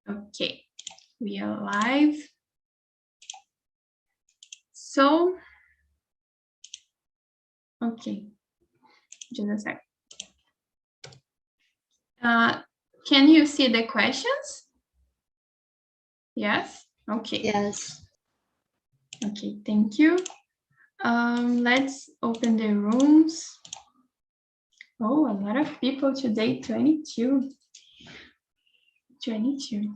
Okay, we are live. So, okay, just a sec. Can you see the questions? Yes? Okay. Yes. Okay, thank you. Let's open the rooms. Oh, a lot of people today, 22. 22.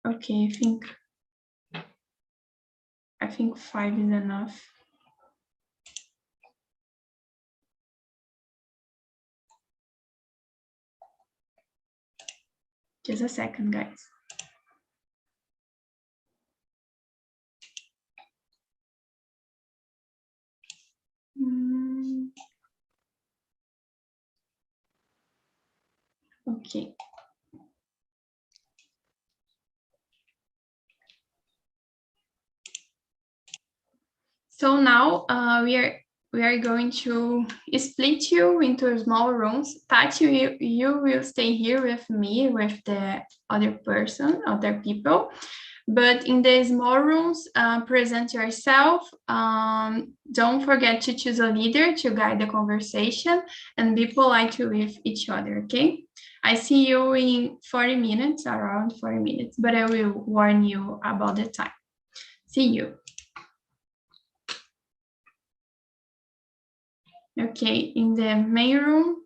Okay, I think 5 is enough. Just a second, guys. Okay. So now we are going to split you into small rooms. Tati, you will stay here with me, with the other people. But in the small rooms, present yourself. Don't forget to choose a leader to guide the conversation and be polite with each other, okay? I see you in 40 minutes, around 40 minutes, but I will warn you about the time. See you. Okay, in the main room,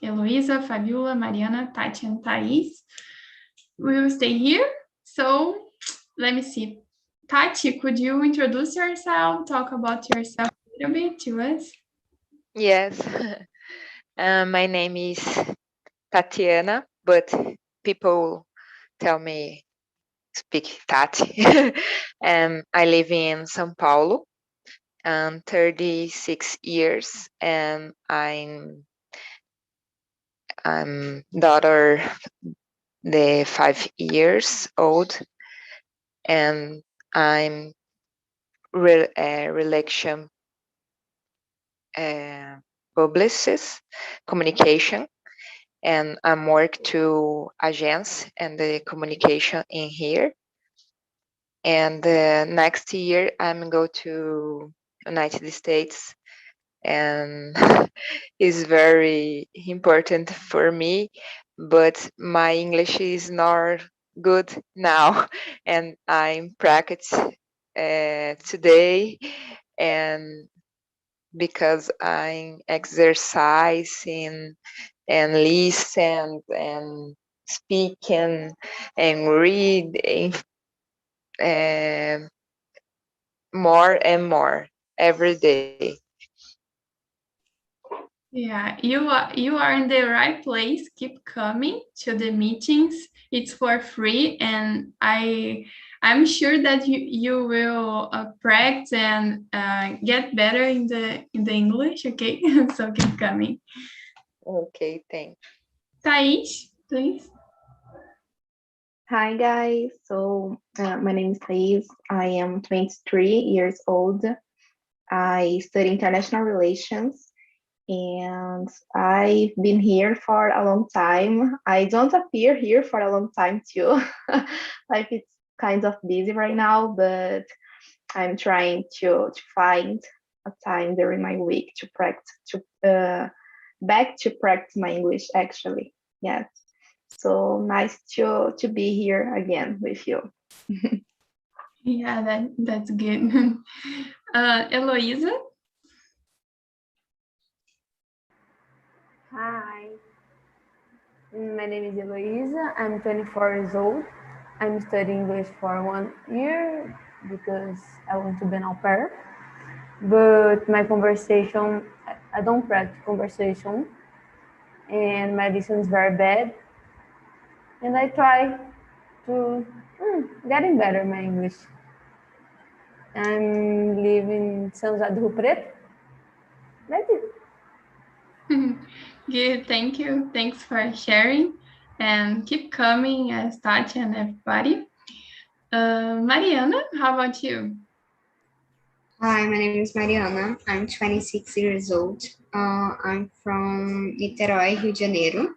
Eloisa, Fabiola, Mariana, Tati, and Thais will stay here. So let me see. Tati, could you introduce yourself, talk about yourself a little bit to us? Yes. My name is Tatiana, but people tell me speak Tati. I live in São Paulo. I'm 36 years, and I'm daughter the 5 years old, and I'm relation publicist communication, and I'm work to agents and the communication in here. And next year I'm go to United States, and is very important for me, but my English is not good now, and I'm practice today, and because I'm exercising and listen and speak and read more and more every day. Yeah, you are in the right place. Keep coming to the meetings. It's for free, and I'm sure that you will practice and get better in the English. Okay, so keep coming. Okay, thanks. Thais, please. Hi, guys. So my name is Thais. I am 23 years old. I study international relations, and I've been here for a long time. I don't appear here for a long time too. Like it's kind of busy right now, but I'm trying to find a time during my week to practice back to practice my English actually. Yes. So nice to be here again with you. Yeah, that's good. Eloisa. Hi, my name is Eloisa. I'm 24 years old. I'm studying English for 1 year because I want to be an au pair. But my conversation, I don't practice conversation, and my listening is very bad. And I try to getting better my English. I'm living in São José do Rio Preto. That's it. Good, thank you. Thanks for sharing, and keep coming, Tati and everybody. Mariana, how about you? Hi, my name is Mariana. I'm 26 years old. I'm from Niterói, Rio de Janeiro.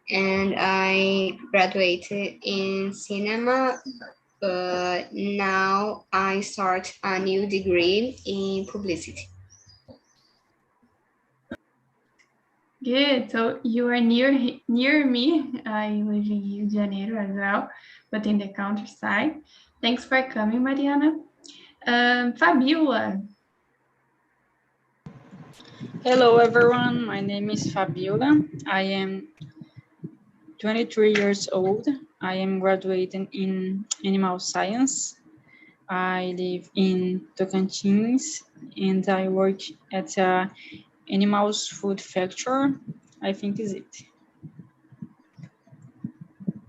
and I graduated in cinema, but now I start a new degree in publicity. Good. So you are near me. I live in Rio de Janeiro as well, but in the countryside. Thanks for coming, Mariana. Fabiola. Hello everyone, my name is Fabiola. I am 23 years old. I am graduating in animal science. I live in Tocantins and I work at a animals food factory. I think is it.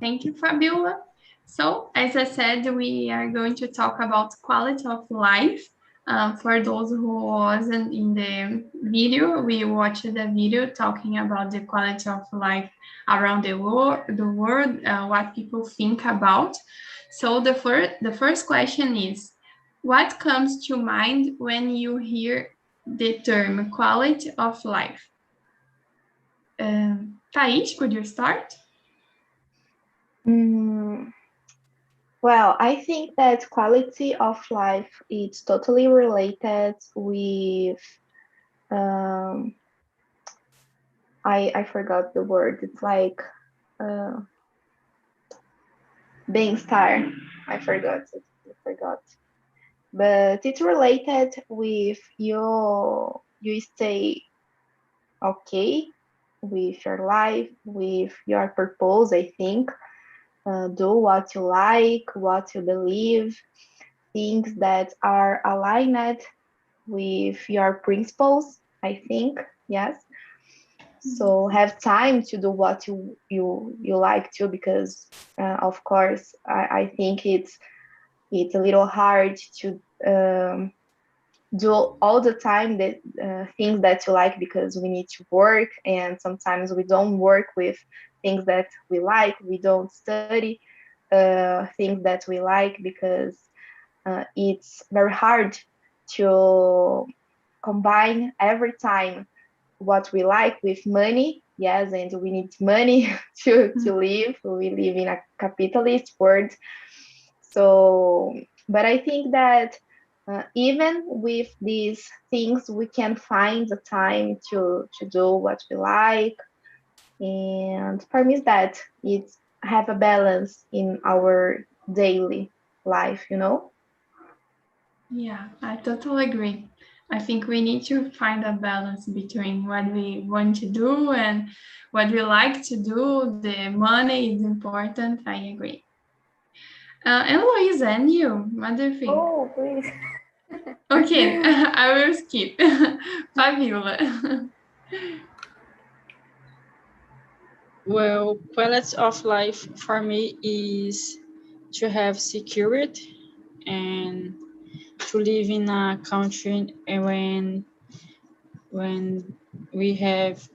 Thank you, Fabiola. So, as I said, we are going to talk about quality of life. For those who wasn't in the video, we watched the video talking about the quality of life around the world, what people think about. So the first question is, what comes to mind when you hear the term quality of life? Thais, could you start? Well, I think that quality of life is totally related with I forgot the word. It's like being-star. I forgot. But it's related with you stay okay with your life, with your purpose, I think. Do what you like, what you believe, things that are aligned with your principles, I think, yes. So have time to do what you like to, because of course I think it's a little hard to do all the time that things that you like, because we need to work, and sometimes we don't work with things that we like. We don't study things that we like, because it's very hard to combine every time what we like with money. Yes, and we need money to live. We live in a capitalist world. So, but I think that even with these things, we can find the time to do what we like. And for me, that it's have a balance in our daily life, you know? Yeah, I totally agree. I think we need to find a balance between what we want to do and what we like to do. The money is important. I agree. And Louisa, and you, what do you think? Oh, please. Okay, I will skip. Fabiola. Well, quality of life for me is to have security and to live in a country when we have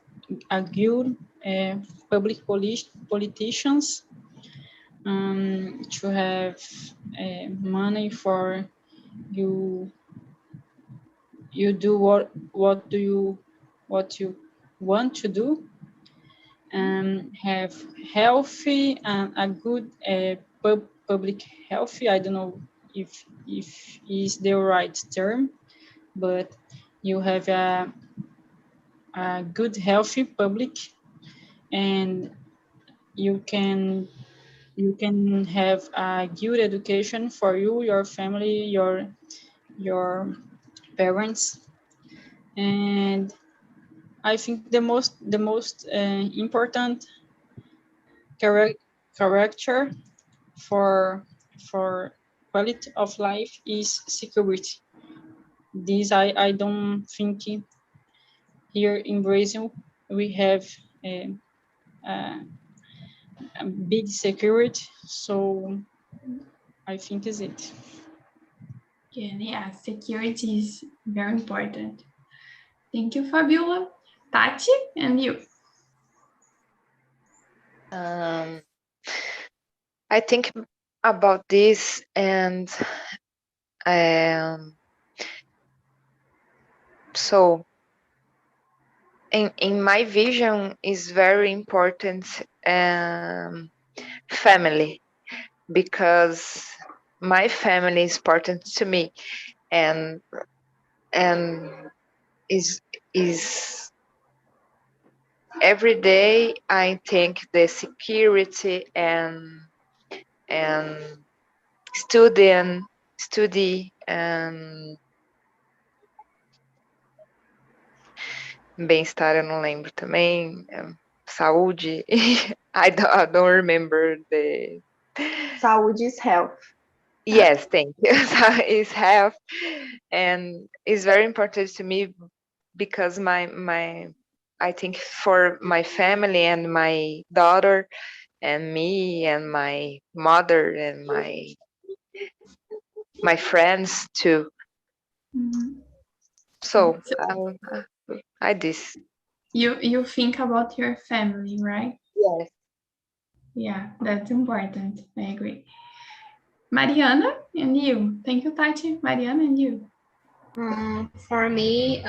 a good public politicians, to have money for you do what you want to do, and have healthy and a good public healthy. I don't know if is the right term, but you have a good healthy public, and you can have a good education for you, your family, your parents. And I think the most important character for quality of life is security. This I don't think here in Brazil we have a, a big security, so I think is it. Yeah, security is very important. Thank you, Fabiola. Tati, and you. I think about this, and so in my vision is very important, family, because my family is important to me, and is every day I think the security and study and bem-estar, eu não lembro também, saúde. I don't remember the. Saúde is health. Yes, thank you. Is health, and it's very important to me because I think for my family and my daughter and me and my mother and my friends too. Mhm. So I this. You think about your family, right? Yes. Yeah, that's important. I agree. Mariana and you. Thank you, Tati. Mariana and you. For me,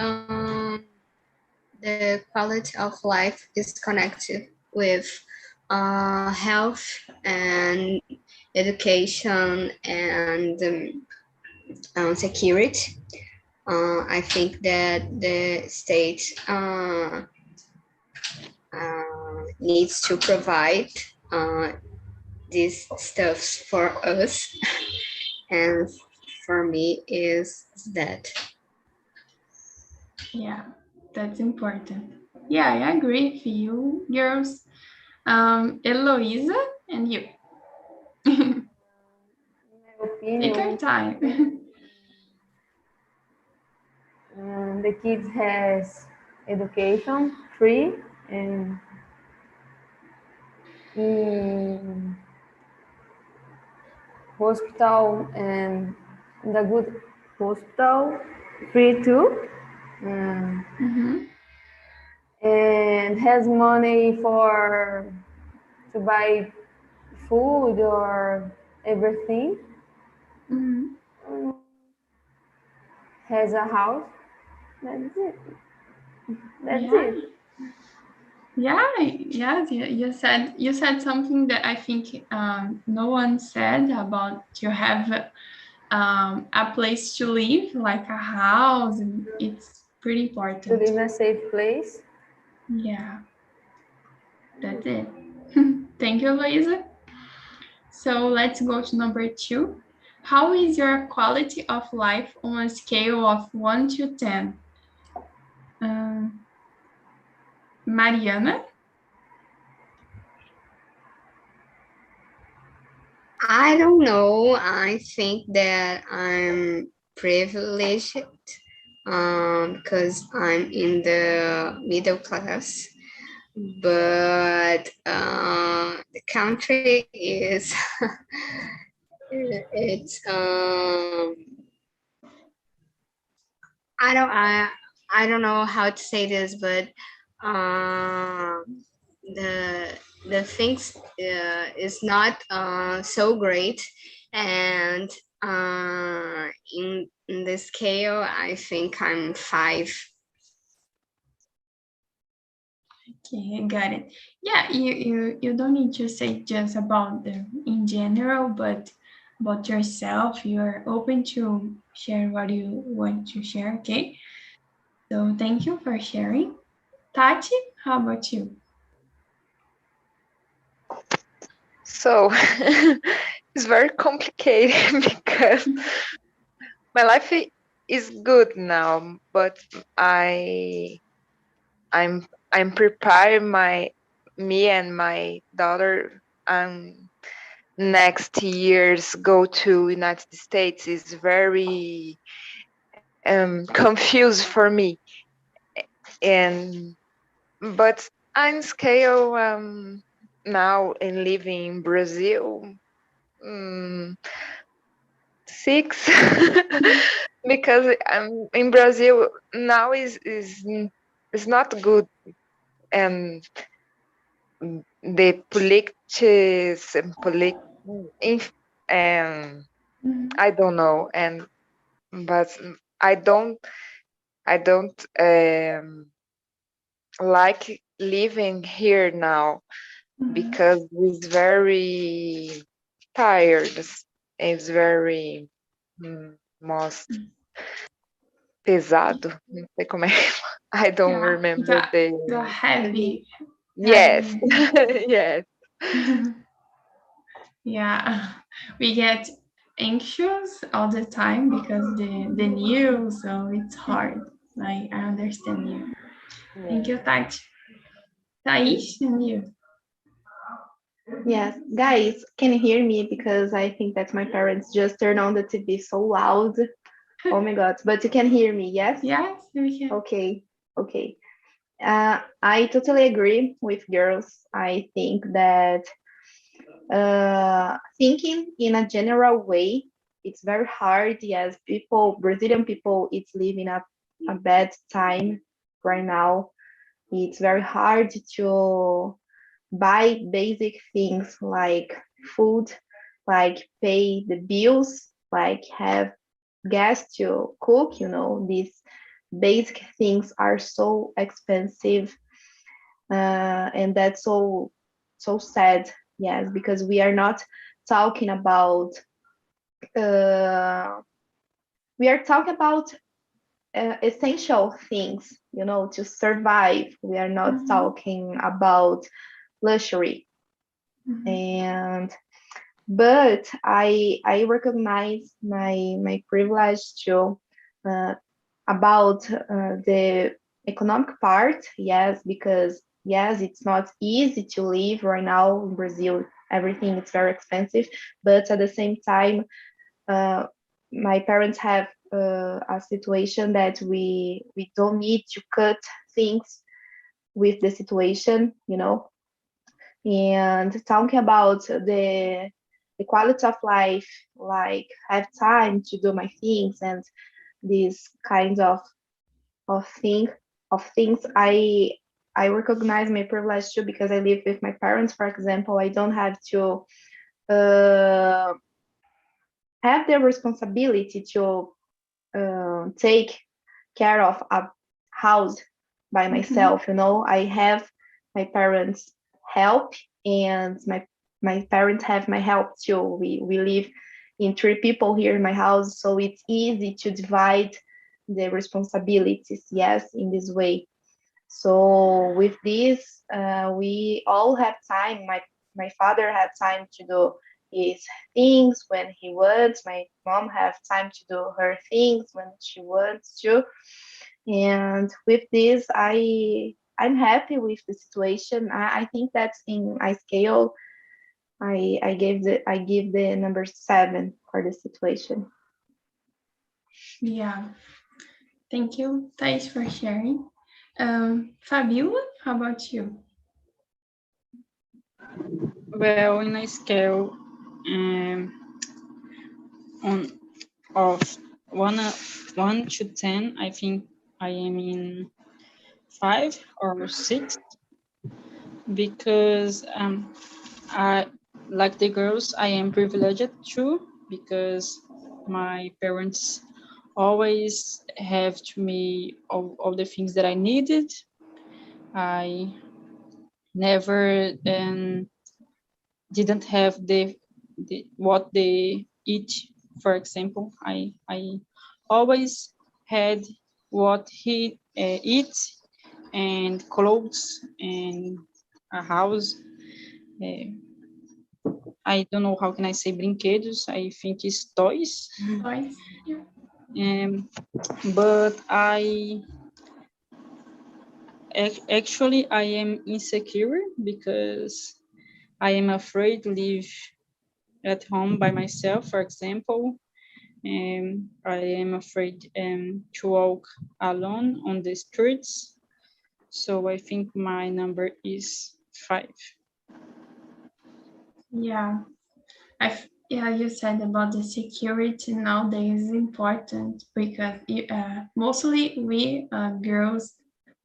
the quality of life is connected with health and education and security. I think that the state needs to provide these stuffs for us, and for me is that. Yeah, that's important. Yeah, I agree with you, girls. Eloisa and you. Take your Opinion. time. The kids has education free and in hospital and the good hospital free too. Mhm. And has money for to buy food or everything. Mhm. Has a house. That's it. That's Yeah. it. Yeah, yes, you said something that I think no one said about you have a place to live, like a house, and it's pretty To important. live in a safe place. Yeah, that's it. Thank you, Louisa. So let's go to number 2. How is your quality of life on a scale of 1 to 10? Mariana? I don't know. I think that I'm privileged because I'm in the middle class, but the country is it's I don't know how to say this, but the the things is not so great, and in the scale, I think I'm 5. Okay, I got it. Yeah, you don't need to say just about the in general, but about yourself. You're open to share what you want to share, okay? So thank you for sharing. Tati, how about you? So it's very complicated because my life is good now, but I'm preparing me and my daughter next years go to United States is very confused for me, and but I'm scale now and living in Brazil 6 because in Brazil now is not good, and the politics and I don't know, and but I don't like living here now because it's very tired. It's very most pesado. Não sei como é. I don't remember the heavy. Yes, Heavy. yes. Yeah, we get anxious all the time because the news, so it's hard. I understand you. Thank you, Tati. Thais, and you? Yes, guys, can you hear me? Because I think that my parents just turned on the TV so loud. Oh my God, but you can hear me, yes? Yes, we can. Okay, okay. I totally agree with girls. I think that thinking in a general way, it's very hard. Yes, Brazilian people, it's living a bad time right now. It's very hard to buy basic things like food, like pay the bills, like have gas to cook. These basic things are so expensive, and that's so sad. Yes, because we are not talking about we are talking about essential things, to survive. We are not talking about luxury. But I recognize my privilege to about the economic part. Yes, because yes, it's not easy to live right now in Brazil. Everything is very expensive, but at the same time, my parents have a situation that we don't need to cut things with the situation, and talking about the quality of life, like have time to do my things and these kinds of things. I recognize my privilege too, because I live with my parents. For example, I don't have to have the responsibility to take care of a house by myself. I have my parents' help, and my parents have my help too. We live in 3 people here in my house, so it's easy to divide the responsibilities, yes, in this way. So with this, we all have time. My father had time to do his things when he wants. My mom have time to do her things when she wants to. And with this, I'm happy with the situation. I think that's in a scale. I give the number 7 for the situation. Yeah. Thank you, Thais, for sharing. Fabiola, how about you? Well, in a scale of 1 to 10, I think I am in 5 or 6, because I, like the girls, I am privileged too, because my parents always have to me all the things that I needed. I never didn't have the what they eat. For example, I always had what he eats, and clothes, and a house. I don't know how can I say brinquedos. I think it's toys. Toys. Yeah. But actually I am insecure because I am afraid to live at home by myself, for example. I am afraid to walk alone on the streets. So I think my number is 5. Yeah. You said about the security nowadays is important because mostly we girls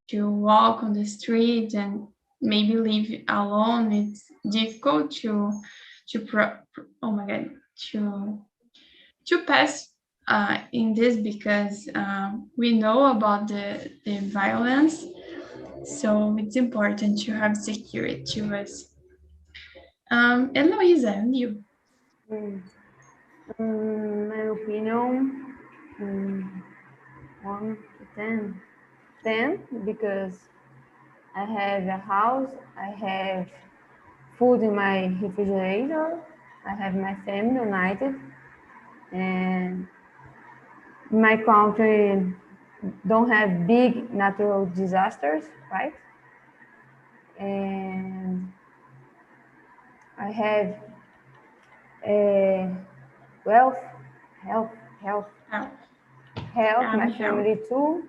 to walk on the street and maybe live alone. It's difficult oh my God, to pass in this because we know about the violence So it's important to have security to us. Eloisa, and you? My opinion, 1 to 10. 10, because I have a house, I have food in my refrigerator, I have my family united, and my country don't have big natural disasters, right? And I have wealth, health, Oh, my health. family too.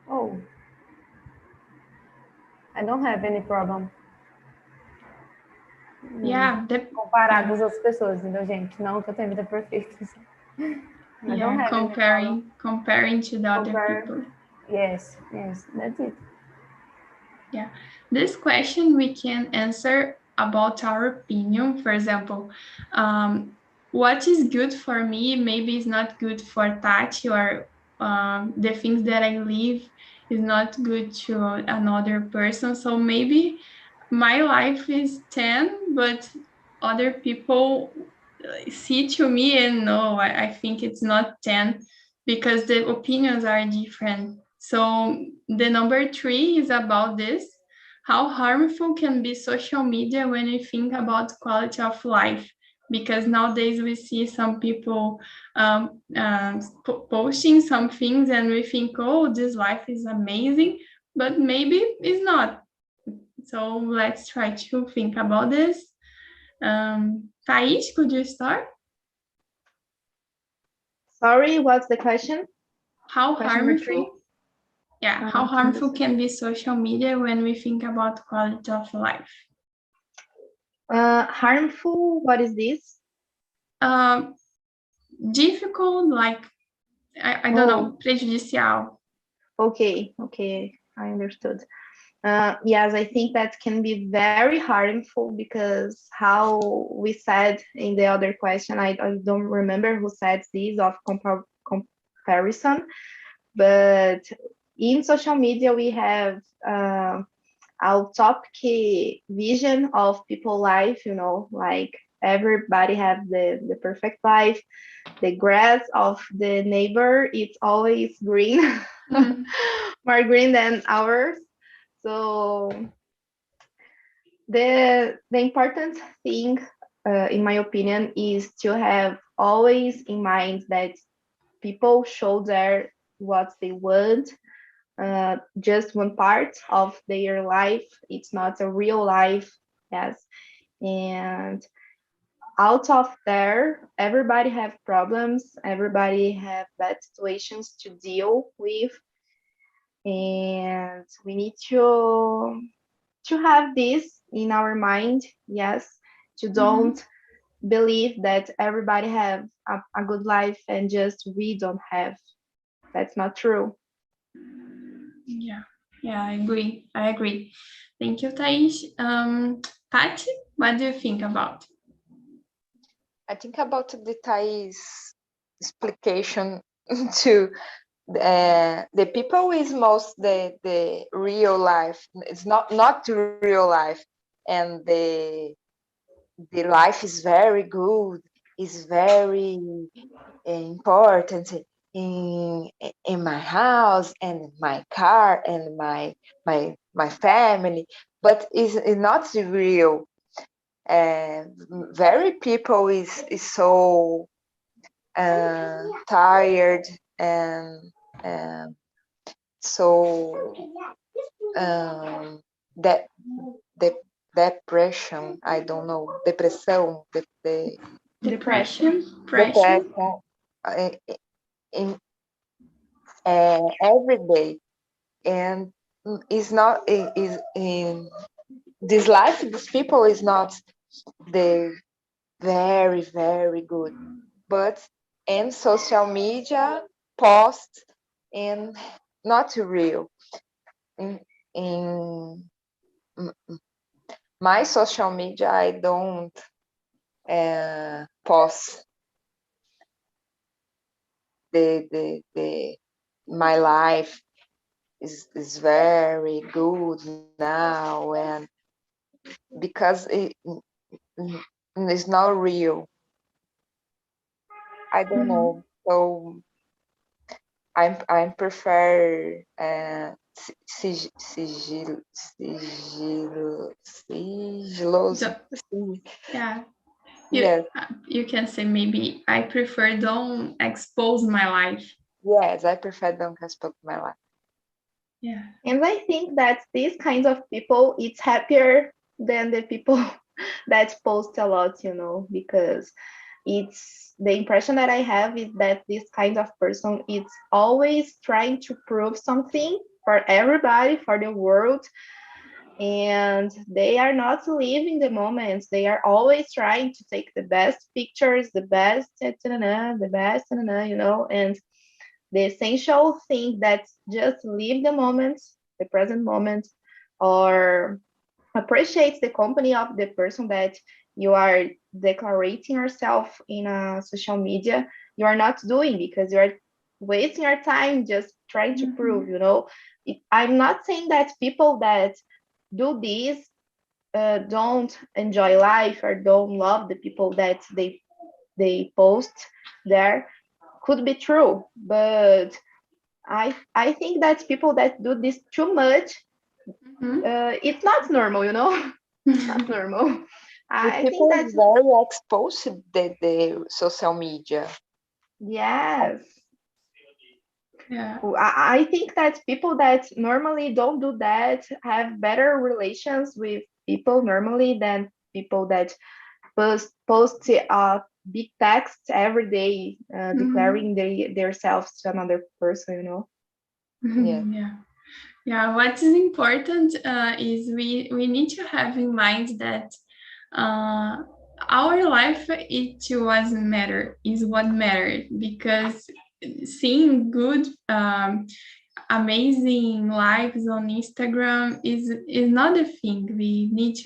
Oh, I don't have any problem. Yeah, Comparado às outras pessoas, entendeu, gente? Não que eu tenha vida perfeita. I don't have any problem. comparing to the other people. Yes, that's it. Yeah, this question we can answer about our opinion. For example, what is good for me maybe is not good for Tati, or the things that I live is not good to another person. So maybe my life is 10, but other people see to me and no, I think it's not 10 because the opinions are different. So the number 3 is about this. How harmful can be social media when we think about quality of life? Because nowadays we see some people posting some things and we think, oh, this life is amazing, but maybe it's not. So let's try to think about this. Thais, could you start? Sorry, what's the question? How Question number harmful? 3? Yeah, how harmful can be social media when we think about quality of life? Harmful, what is this? Difficult, like, I don't know, prejudicial. Okay, I understood. Yes, I think that can be very harmful because how we said in the other question, I don't remember who said this of comparison, but in social media we have our topic vision of people life, like everybody have the perfect life. The grass of the neighbor, it's always green, more green than ours. So the important thing, in my opinion, is to have always in mind that people show there what they want, just one part of their life. It's not a real life, yes. And out of there, everybody have problems, everybody have bad situations to deal with, and we need to have this in our mind, yes, to don't believe that everybody have a good life and just we don't have. That's not true. Yeah, I agree. Thank you, Thais. Tati, what do you think about? I think about the Thais explication to the people is most the real life. It's not the real life, and the life is very good, is very important in my house and my car and my family, but is not real. Very people is so tired and so that the depression, I don't know, depressão, Depression. In every day, and is not is in this life. These people is not the very very good, but in social media post and not real. In my social media, I don't post the my life is very good now, and because it's not real. I don't know. So I prefer sigiloso. Yeah. Yes. You can say maybe I prefer don't expose my life. Yes, I prefer don't expose my life. Yeah. And I think that these kinds of people, it's happier than the people that post a lot, because it's the impression that I have is that this kind of person is always trying to prove something for everybody, for the world, and they are not living the moments. They are always trying to take the best pictures, the best, the best, and the essential thing that just live the moment, the present moment, or appreciates the company of the person that you are declaring yourself in a social media, you are not doing, because you are wasting your time just trying to prove, I'm not saying that people that do this don't enjoy life or don't love the people that they post there. Could be true, but I think that people that do this too much, it's not normal, not normal. I think People that's very exposed to the social media. yes. Yeah. I think that people that normally don't do that have better relations with people normally than people that post big text every day, declaring themselves to another person. Yeah. Yeah. Yeah, what is important is we need to have in mind that our life, it doesn't matter, is what matters, because seeing good, amazing lives on Instagram is not the thing. We need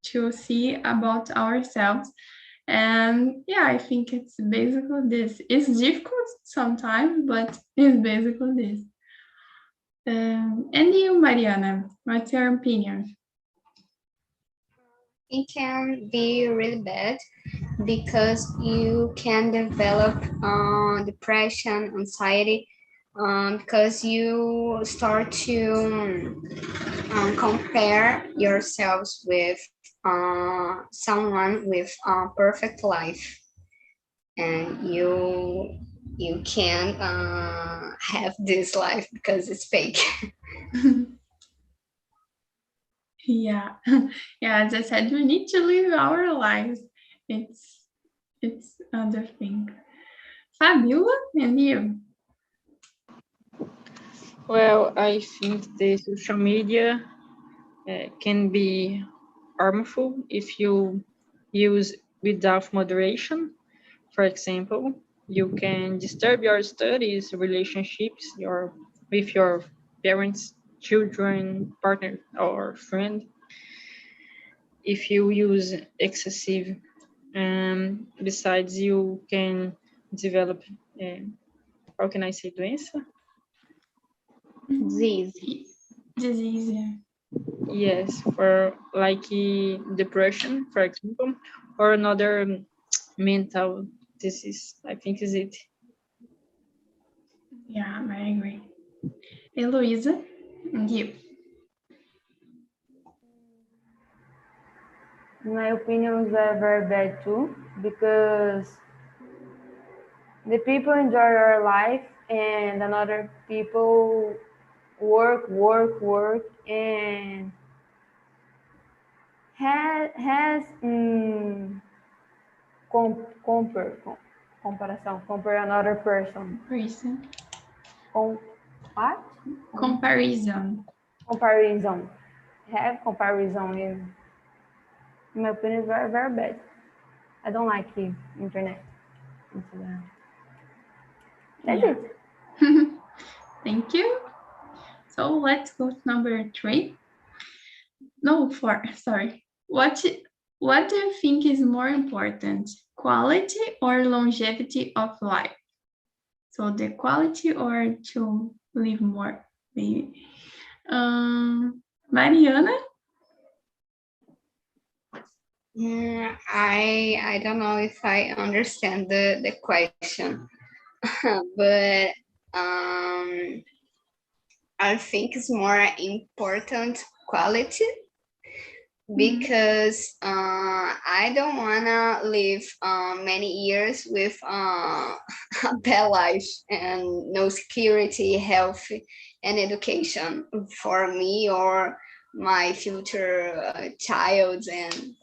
to see about ourselves. And yeah, I think it's basically this. It's difficult sometimes, but it's basically this. And you, Mariana, what's your opinion? It can be really bad because you can develop depression, anxiety, because you start to compare yourselves with someone with a perfect life, and you can't have this life because it's fake. Yeah, yeah. As I said, we need to live our lives. It's other thing. Fabiola, and you? Well, I think the social media can be harmful if you use without moderation. For example, you can disturb your studies, relationships, with your parents, children, partner, or friend if you use excessive. Besides, you can develop, how can I say, doença? Disease. Yeah. Yes, for like depression, for example, or another mental disease. I think is it. Yeah, I agree. Eloisa, and you? My opinions are very bad too, because the people enjoy their life and another people work, and has compare another person. Comparison. What? Comparison. Comparison. Have comparison in my opinion is very, very bad. I don't like internet. That's Yeah. it. Thank you. So let's go to number 3. No, 4. Sorry. What do you think is more important, quality or longevity of life? So the quality or to live more, maybe. Mariana? I don't know if I understand the question, but I think it's more important quality because I don't wanna live many years with a bad life and no security, health, and education for me or my future child. And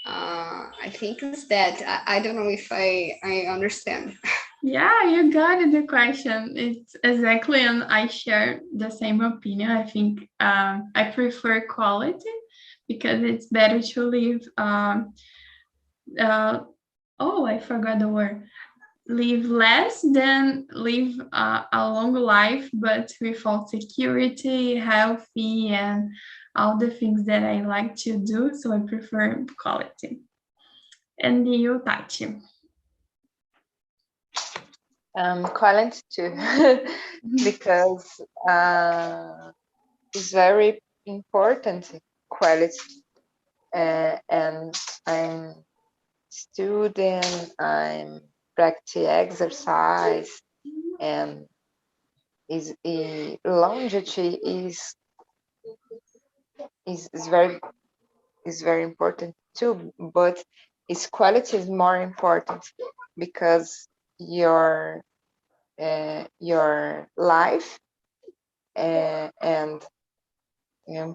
I think it's that. I don't know if I understand. Yeah, you got it, the question. It's exactly, and I share the same opinion. I think I prefer quality because it's better to live, I forgot the word. Live less than live a long life, but without security, healthy, and all the things that I like to do. So I prefer quality. And you, Tati? Quality too, because it's very important quality. And I'm student, I'm practice exercise, and longevity is very important too, but its quality is more important because your life and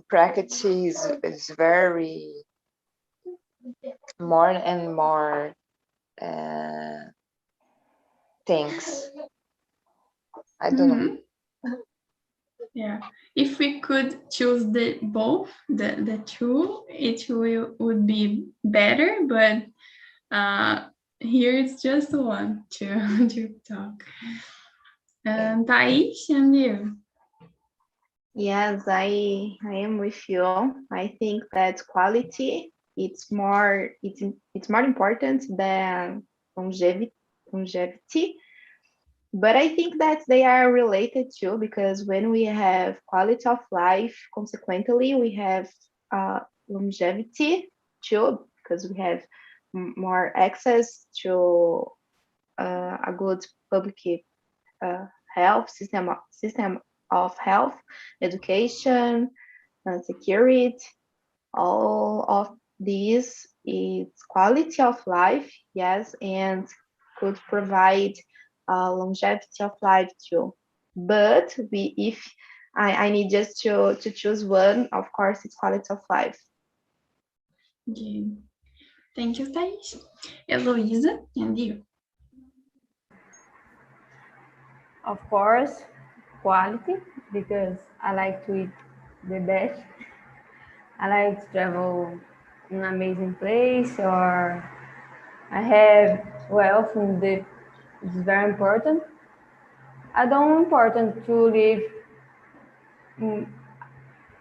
practice is very more and more things. I don't know. Yeah, if we could choose the two, would be better, but here it's just one to talk. And Thais, and you? Yes, I am with you. I think that quality it's more important than longevity. But I think that they are related too, because when we have quality of life, consequently, we have longevity too, because we have more access to a good public health system of health, education, security. All of these is quality of life, yes, and could provide longevity of life too. But if I need just to choose one, of course, it's quality of life. Okay. Thank you, Thais. Eloisa, and you? Of course, quality, because I like to eat the best. I like to travel in an amazing place, or I have wealth in the. It's very important. I don't important to live.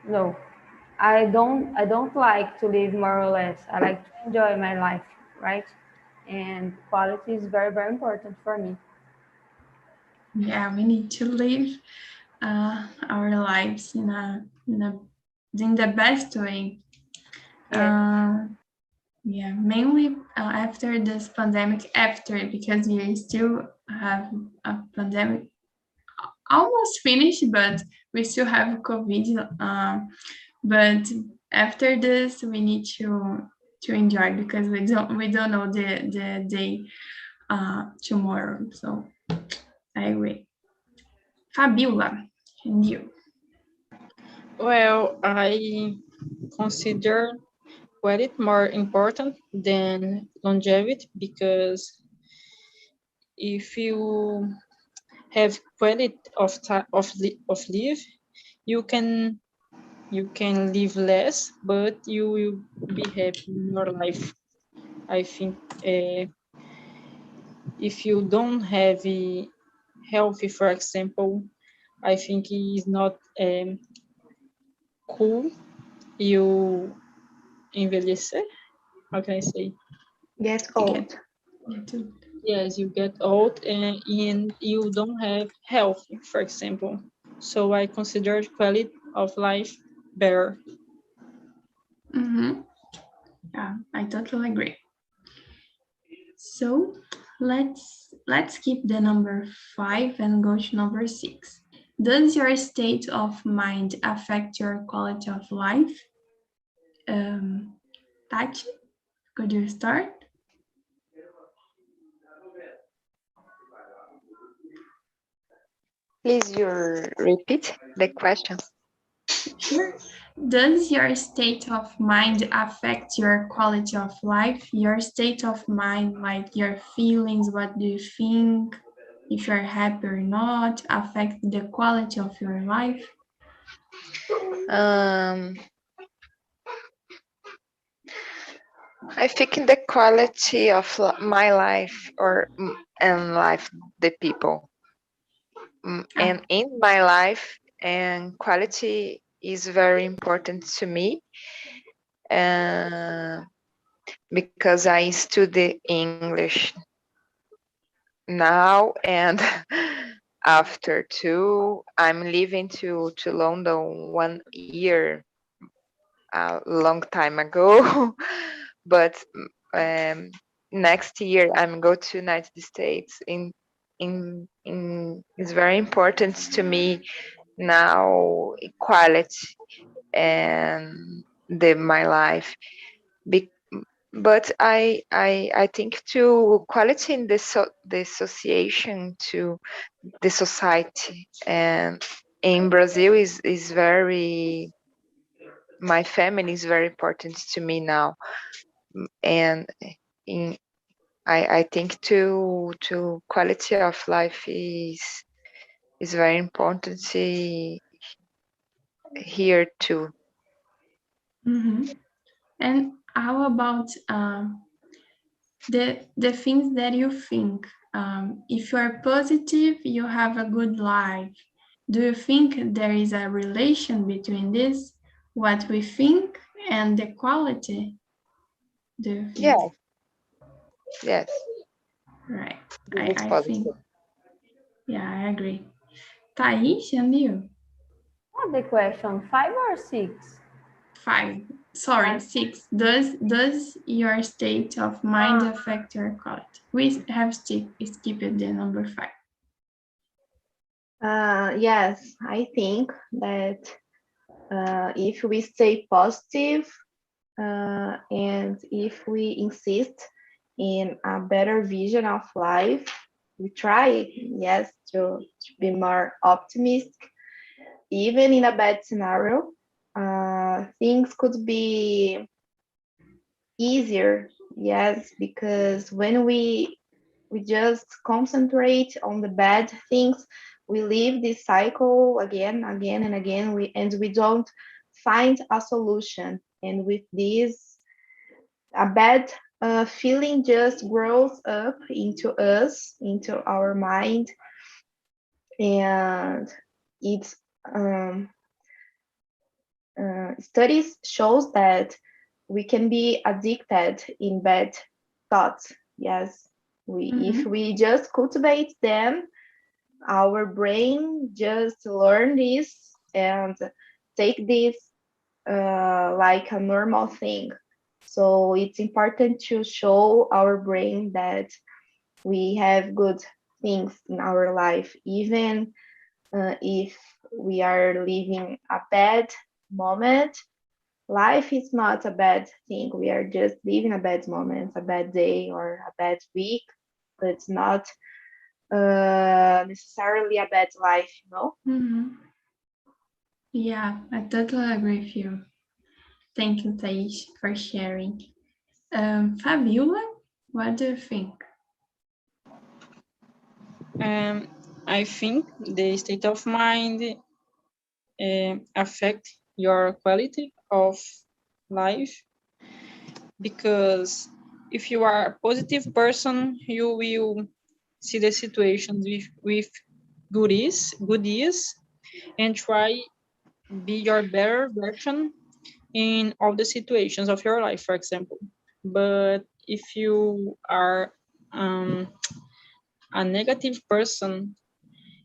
No, I don't like to live more or less. I like to enjoy my life, right? And quality is very, very important for me. Yeah, we need to live our lives in the best way. Yeah, mainly after this pandemic, because we still have a pandemic almost finished, but we still have COVID. But after this, we need to enjoy because we don't know the day tomorrow. So I agree. Fabiola, and you? Well, I consider quality more important than longevity because if you have quality of live, you can live less, but you will be happy in your life. I think if you don't have a healthy, for example, I think it is not cool. You envelhecer. How can I say? Get old. Yes, you get old and you don't have health, for example. so I consider quality of life better. Mm-hmm. Yeah, I totally agree. So let's keep the number 5 and go to number 6. Does your state of mind affect your quality of life? Tati, could you start? Please, you repeat the question. Sure. Does your state of mind affect your quality of life? Your state of mind, like your feelings, what do you think, if you're happy or not, affect the quality of your life? I think the quality of my life and life the people and in my life, and quality is very important to me because I study English now, and after two I'm leaving to London 1 year, a long time ago. But next year I'm go to United States. In It's very important to me now equality and my life. But I think to quality in the association, to the society, and in Brazil is very, my family is very important to me now. And in I think to quality of life is very important here too. Mm-hmm. And how about the things that you think? If you are positive, you have a good life. Do you think there is a relation between this, what we think, and the quality? Do you think? Yes. Right. It's I think, positive. yeah, I agree. Thais, and you? What the question? 5 or 6? 5. Sorry, 6. Does your state of mind affect your quality? We have skipped the number 5. Yes, I think that if we stay positive and if we insist in a better vision of life, we try, yes, to be more optimistic, even in a bad scenario. Things could be easier, yes, because when we just concentrate on the bad things, we live this cycle again and again, we don't find a solution, and with this a bad feeling just grows up into us, into our mind, and it's studies shows that we can be addicted in bad thoughts. Yes, if we just cultivate them, our brain just learn this and take this like a normal thing. So it's important to show our brain that we have good things in our life, even if we are living a bad moment. Life is not a bad thing. We are just living a bad moment, a bad day, or a bad week, but it's not necessarily a bad life, you know? Mm-hmm. Yeah, I totally agree with you. Thank you, Thais, for sharing. Fabiola, what do you think? I think the state of mind affect your quality of life, because if you are a positive person, you will see the situation with good ease, and try be your better version in all the situations of your life, for example. But if you are a negative person,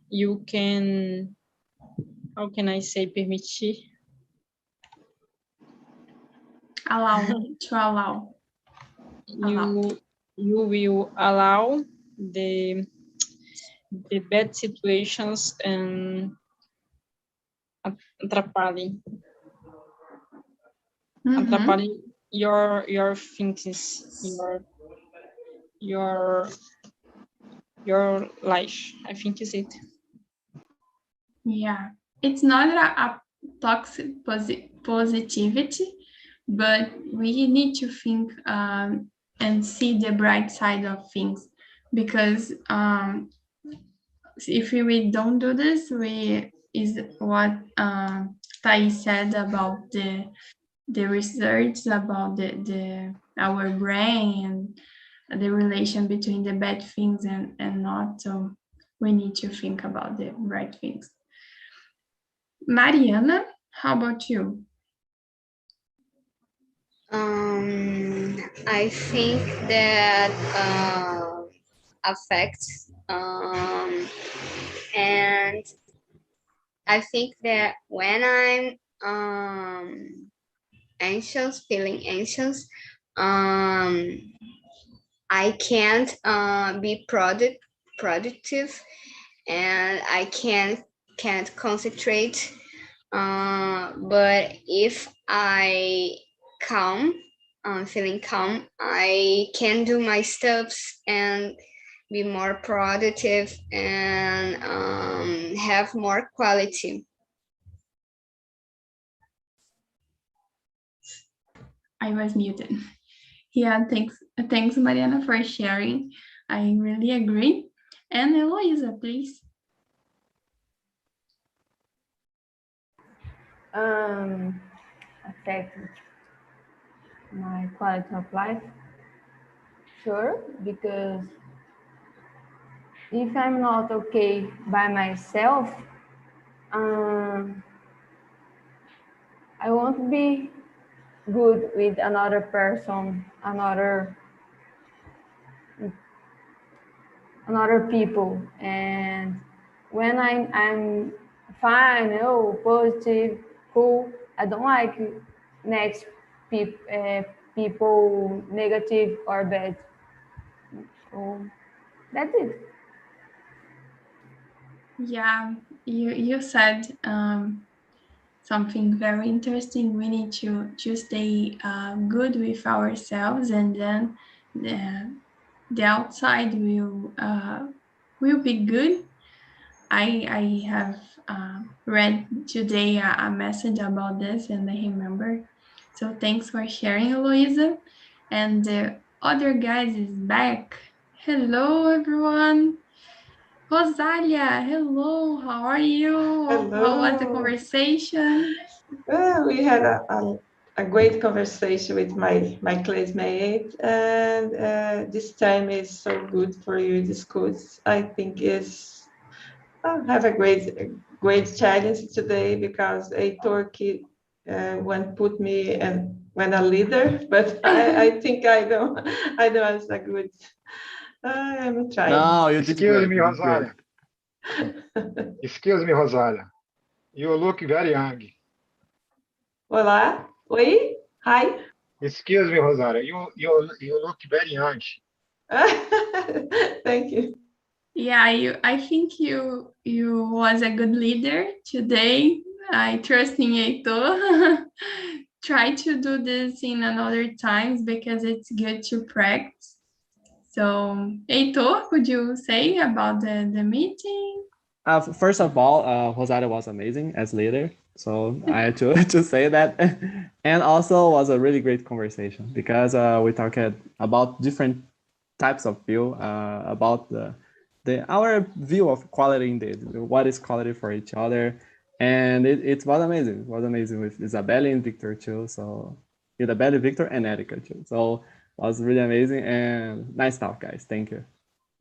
you can how can I say permitir? Allow, to allow. You will allow the bad situations and atrapalhem your thinkings, your life. I think is it. Yeah, it's not a toxic positivity, but we need to think and see the bright side of things, because if we don't do this, is what Thais said about the research about our brain and the relation between the bad things and not. So we need to think about the right things. Mariana, how about you? I think that affects, and I think that when I'm feeling anxious, I can't be productive, and I can't concentrate. But if I I'm feeling calm, I can do my steps and be more productive and have more quality. I was muted. Yeah, thanks Mariana for sharing. I really agree. And Eloisa, please. Affected my quality of life. Sure, because if I'm not okay by myself, I won't be good with another person, another people. And when I'm fine, positive, cool, I don't like next people negative or bad. So that's it. Yeah, you said something very interesting. We need to stay good with ourselves, and then the outside will be good. I have read today a message about this, and I remember. So thanks for sharing, Eloisa. And the other guys is back. Hello, everyone. Rosalia, hello. How are you? Hello. How was the conversation? Well, we had a great conversation with my classmate, and this time is so good for you discuss. I think is have a great challenge today because a Turkey one put me and when a leader, but I think I don't as a good. I'm trying. No, you did Excuse great. me, You did great. Rosalia. Excuse me, Rosalia. You look very young. Olá, oi, hi. Excuse me, Rosalia. You look very young. Thank you. Yeah, I think you was a good leader today. I trust in Heitor. Try to do this in another times because it's good to practice. So, Heitor, could you say about the meeting? First of all, Rosario was amazing as leader. So I had to say that. And also was a really great conversation because we talked about different types of view, about our view of quality indeed, what is quality for each other. And it was amazing. It was amazing with Isabelle and Victor too. So Isabelle, Victor, and Erika too. So it was really amazing and nice talk, guys. Thank you.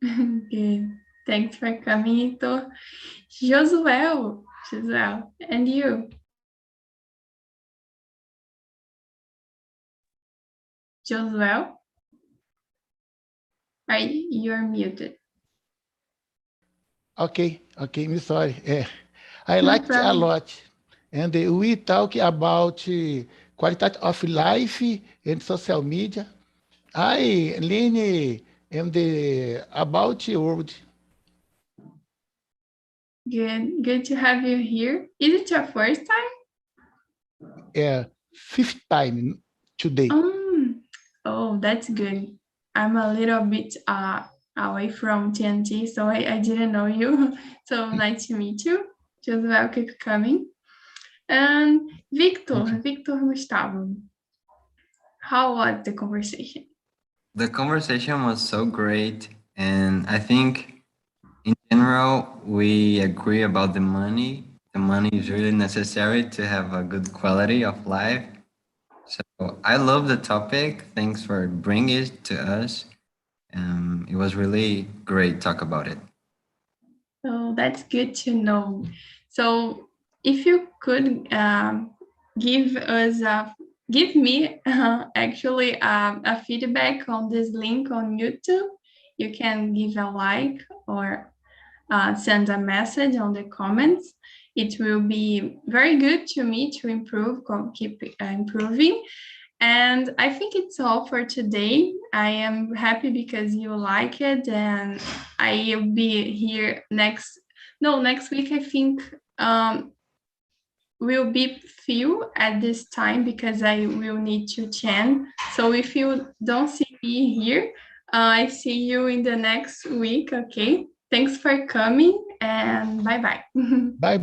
Good. Thanks for coming, Heitor. Josuel, and you? Josuel? You're muted. Okay, I'm sorry. I No liked a problem. lot. And we talk about quality of life and social media. I learn about the world. Good to have you here. Is it your first time? Fifth time today. Oh, that's good. I'm a little bit away from TNT, so I didn't know you. So nice to meet you. Just welcome coming. And Victor Gustavo, how was the conversation? The conversation was so great, and I think in general we agree about the money. The money is really necessary to have a good quality of life. So I love the topic. Thanks for bringing it to us. It was really great talk about it. Oh, that's good to know. So if you could give me actually a feedback on this link on YouTube, you can give a like or send a message on the comments. It will be very good to me to improve, keep improving. And I think it's all for today. I am happy because you like it, and I will be here next week. I think will be few at this time because I will need to change. So if you don't see me here, I see you in the next week. Okay. Thanks for coming, and bye-bye. Bye-bye.